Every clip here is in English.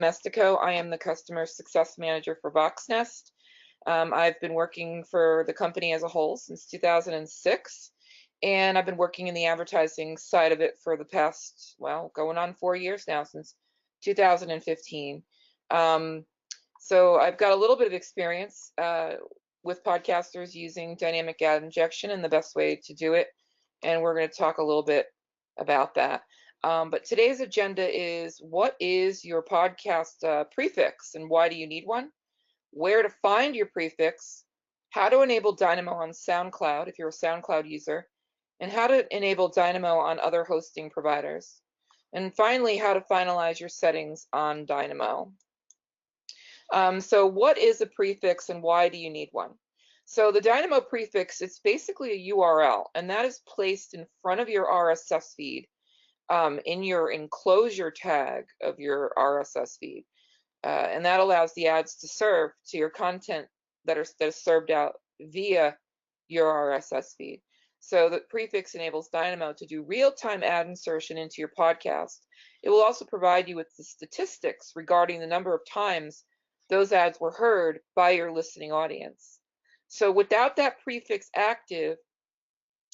Mestico. I am the Customer Success Manager for Voxnest. I've been working for the company as a whole since 2006, and I've been working in the advertising side of it for the past, well, going on 4 years now, since 2015. So I've got a little bit of experience with podcasters using dynamic ad injection and the best way to do it, and we're going to talk a little bit about that. But today's agenda is, what is your podcast prefix and why do you need one? Where to find your prefix, how to enable Dynamo on Soundcloud if you're a Soundcloud user, and how to enable Dynamo on other hosting providers. And finally, how to finalize your settings on Dynamo. So what is a prefix and why do you need one? So the Dynamo prefix, it's basically a URL, and that is placed in front of your RSS feed in your enclosure tag of your RSS feed. And that allows the ads to serve to your content that is served out via your RSS feed. So the prefix enables Dynamo to do real-time ad insertion into your podcast. It will also provide you with the statistics regarding the number of times those ads were heard by your listening audience. So without that prefix active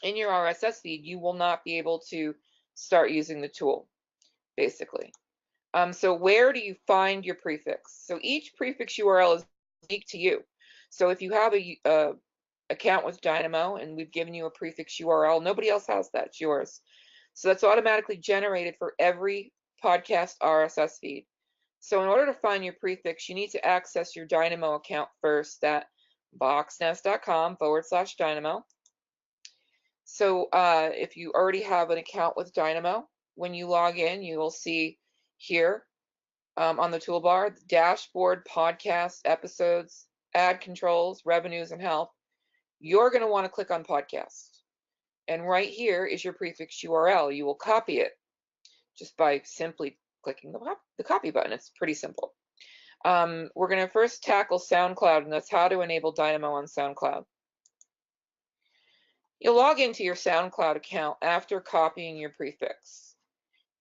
in your RSS feed, you will not be able to start using the tool, basically. So where do you find your prefix? So each prefix URL is unique to you. So if you have a account with Dynamo and we've given you a prefix URL, nobody else has that, it's yours. So that's automatically generated for every podcast RSS feed. So in order to find your prefix, you need to access your Dynamo account first at voxnest.com/Dynamo. So if you already have an account with Dynamo, when you log in, you will see here on the toolbar, the dashboard, podcast, episodes, ad controls, revenues, and health. You're going to want to click on podcast. And right here is your prefix URL. You will copy it just by simply clicking the copy button. It's pretty simple. We're going to first tackle SoundCloud, and that's how to enable Dynamo on SoundCloud. You'll log into your SoundCloud account after copying your prefix.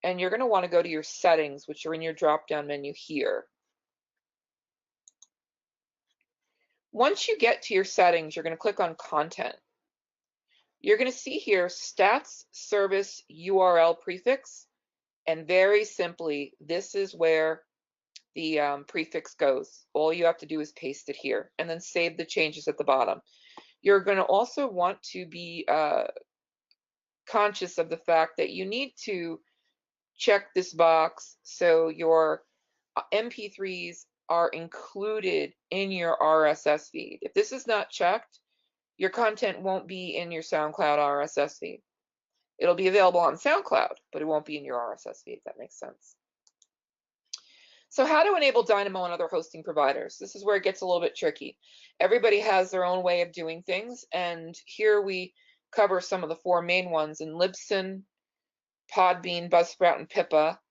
And you're going to want to go to your settings, which are in your drop-down menu here. Once you get to your settings, you're going to click on Content. You're going to see here Stats Service URL Prefix, and very simply, this is where the prefix goes. All you have to do is paste it here and then save the changes at the bottom. You're going to also want to be conscious of the fact that you need to check this box so your MP3s are included in your RSS feed. If this is not checked, your content won't be in your SoundCloud RSS feed. It'll be available on SoundCloud, but it won't be in your RSS feed, if that makes sense. So how to enable Dynamo on other hosting providers. This is where it gets a little bit tricky. Everybody has their own way of doing things, and here we cover some of the 4 main ones in Libsyn, Podbean, Buzzsprout, and Pippa.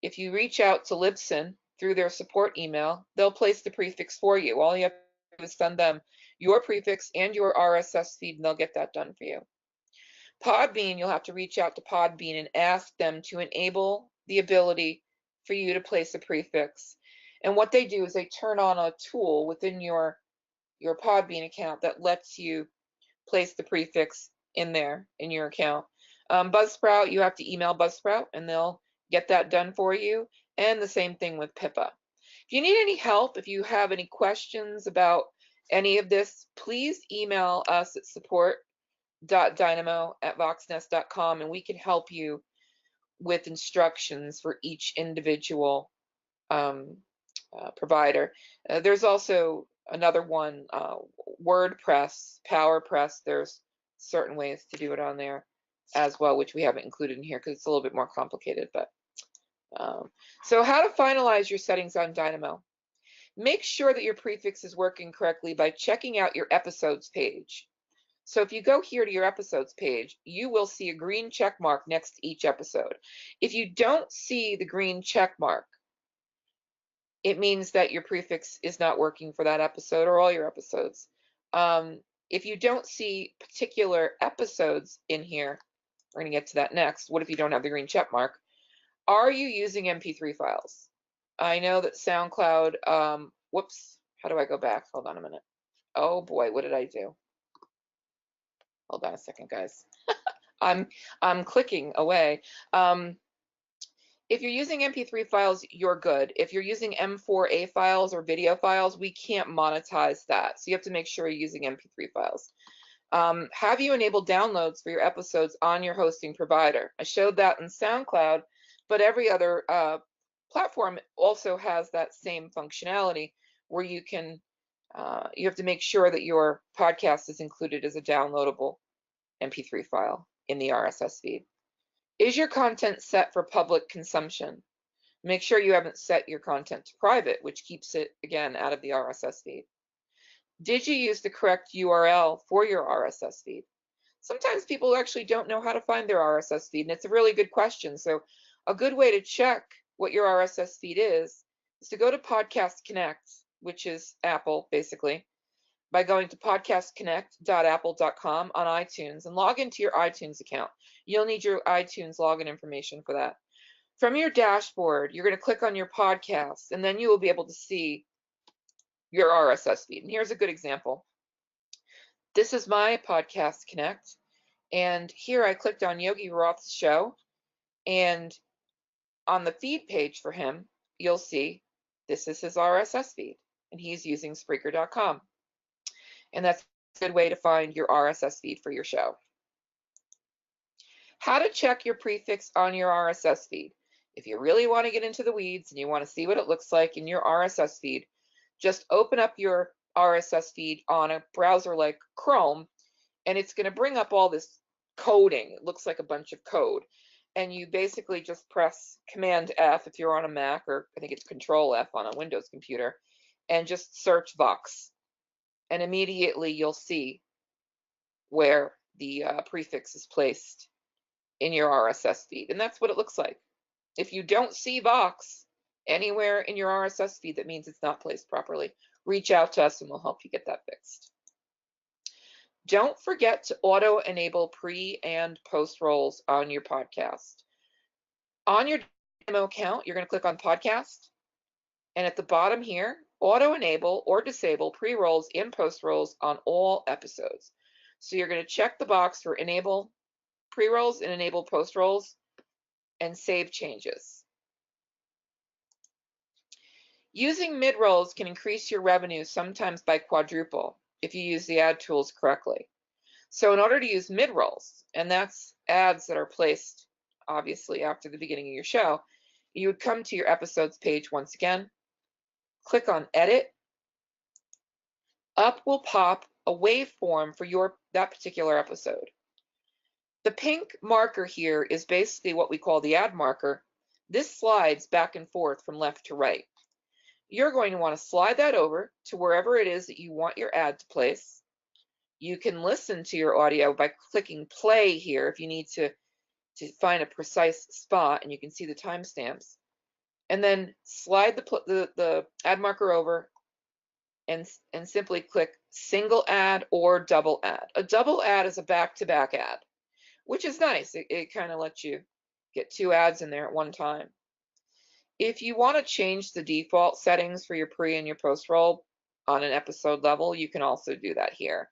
If you reach out to Libsyn through their support email, they'll place the prefix for you. All you have to do is send them your prefix and your RSS feed, and they'll get that done for you. Podbean, you'll have to reach out to Podbean and ask them to enable the ability for you to place a prefix. And what they do is they turn on a tool within your Podbean account that lets you place the prefix in there in your account. Buzzsprout, you have to email Buzzsprout and they'll get that done for you. And the same thing with Pippa. If you need any help, if you have any questions about any of this, please email us at support.dynamo@voxnest.com and we can help you with instructions for each individual provider. There's also another one, WordPress, PowerPress. There's certain ways to do it on there as well, which we haven't included in here because it's a little bit more complicated. But so how to finalize your settings on Dynamo. Make sure that your prefix is working correctly by checking out your episodes page. So if you go here to your episodes page, you will see a green check mark next to each episode. If you don't see the green check mark, it means that your prefix is not working for that episode or all your episodes. If you don't see particular episodes in here, we're going to get to that next. What if you don't have the green check mark? Are you using MP3 files? I know that SoundCloud, whoops, how do I go back? Hold on a minute. Oh boy, what did I do? Hold on a second, guys. I'm clicking away. If you're using MP3 files, you're good. If you're using M4A files or video files, we can't monetize that. So you have to make sure you're using MP3 files. Have you enabled downloads for your episodes on your hosting provider? I showed that in SoundCloud, but every other platform also has that same functionality where you can, you have to make sure that your podcast is included as a downloadable MP3 file in the RSS feed. Is your content set for public consumption? Make sure you haven't set your content to private, which keeps it, again, out of the RSS feed. Did you use the correct URL for your RSS feed? Sometimes people actually don't know how to find their RSS feed, and it's a really good question. So a good way to check what your RSS feed is to go to Podcast Connect, which is Apple, basically, by going to podcastconnect.apple.com on iTunes and log into your iTunes account. You'll need your iTunes login information for that. From your dashboard, you're going to click on your podcast, and then you will be able to see your RSS feed. And here's a good example. This is my Podcast Connect, and here I clicked on Yogi Roth's show, and on the feed page for him, you'll see this is his RSS feed, and he's using Spreaker.com. And that's a good way to find your RSS feed for your show. How to check your prefix on your RSS feed. If you really want to get into the weeds and you want to see what it looks like in your RSS feed, just open up your RSS feed on a browser like Chrome, and it's going to bring up all this coding. It looks like a bunch of code. And you basically just press Command F if you're on a Mac, or I think it's Control F on a Windows computer, and just search Vox. And immediately you'll see where the prefix is placed in your RSS feed. And that's what it looks like. If you don't see Vox anywhere in your RSS feed, that means it's not placed properly. Reach out to us and we'll help you get that fixed. Don't forget to auto-enable pre- and post-rolls on your podcast. On your Dynamo account, you're going to click on Podcast, and at the bottom here, auto-enable or disable pre-rolls and post-rolls on all episodes. So you're going to check the box for enable pre-rolls and enable post-rolls and save changes. Using mid-rolls can increase your revenue sometimes by quadruple if you use the ad tools correctly. So in order to use mid-rolls, and that's ads that are placed obviously after the beginning of your show, you would come to your episodes page once again, click on Edit. Up will pop a waveform for that particular episode. The pink marker here is basically what we call the ad marker. This slides back and forth from left to right. You're going to want to slide that over to wherever it is that you want your ad to place. You can listen to your audio by clicking play here if you need to find a precise spot, and you can see the timestamps. And then slide the ad marker over and simply click single ad or double ad. A double ad is a back-to-back ad, which is nice. It kind of lets you get two ads in there at one time. If you want to change the default settings for your pre and your post roll on an episode level, you can also do that here.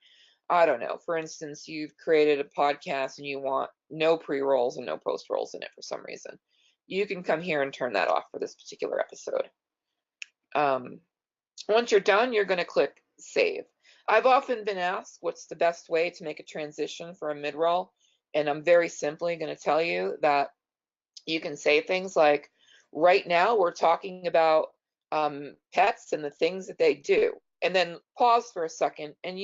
I don't know. For instance, you've created a podcast and you want no pre-rolls and no post-rolls in it for some reason. You can come here and turn that off for this particular episode. Once you're done, you're going to click Save. I've often been asked what's the best way to make a transition for a mid-roll, and I'm very simply going to tell you that you can say things like, right now we're talking about pets and the things that they do, and then pause for a second, and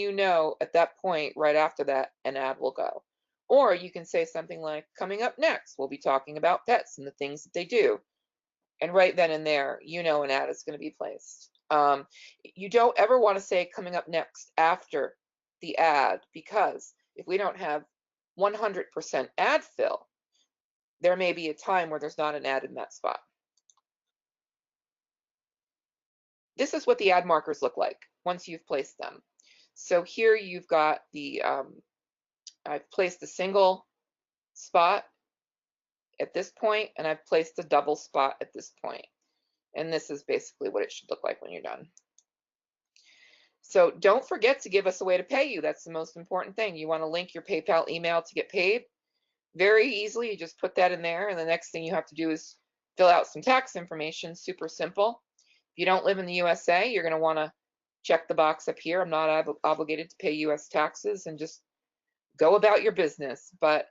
at that point, right after that, an ad will go. Or you can say something like, coming up next, we'll be talking about pets and the things that they do. And right then and there, an ad is going to be placed. You don't ever want to say coming up next after the ad, because if we don't have 100% ad fill, there may be a time where there's not an ad in that spot. This is what the ad markers look like once you've placed them. So here you've got I've placed a single spot at this point, and I've placed a double spot at this point. And this is basically what it should look like when you're done. So don't forget to give us a way to pay you. That's the most important thing. You want to link your PayPal email to get paid. Very easily, you just put that in there, and the next thing you have to do is fill out some tax information. Super simple. If you don't live in the USA, you're going to want to check the box up here. I'm not obligated to pay US taxes, and just go about your business. But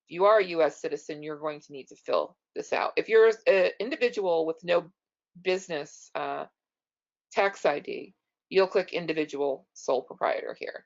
if you are a US citizen, you're going to need to fill this out. If you're an individual with no business tax ID, you'll click individual sole proprietor here.